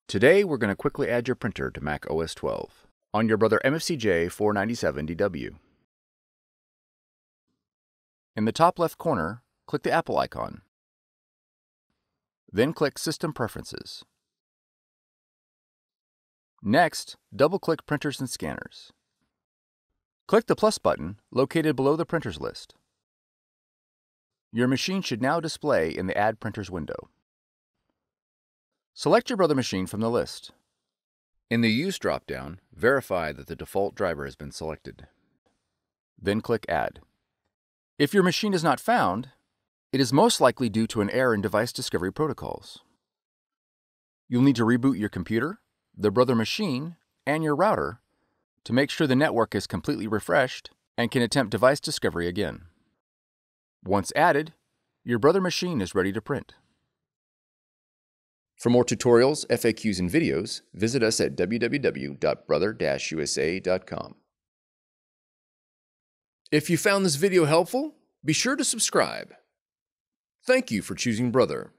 Today, we're going to quickly add your printer to macOS 12 on your Brother MFCJ497DW. In the top left corner, click the Apple icon. Then click System Preferences. Next, double-click Printers and Scanners. Click the plus button located below the printers list. Your machine should now display in the Add Printers window. Select your Brother machine from the list. In the Use dropdown, verify that the default driver has been selected. Then click Add. If your machine is not found, it is most likely due to an error in device discovery protocols. You'll need to reboot your computer, the Brother machine, and your router to make sure the network is completely refreshed and can attempt device discovery again. Once added, your Brother machine is ready to print. For more tutorials, FAQs, and videos, visit us at www.brother-usa.com. If you found this video helpful, be sure to subscribe. Thank you for choosing Brother.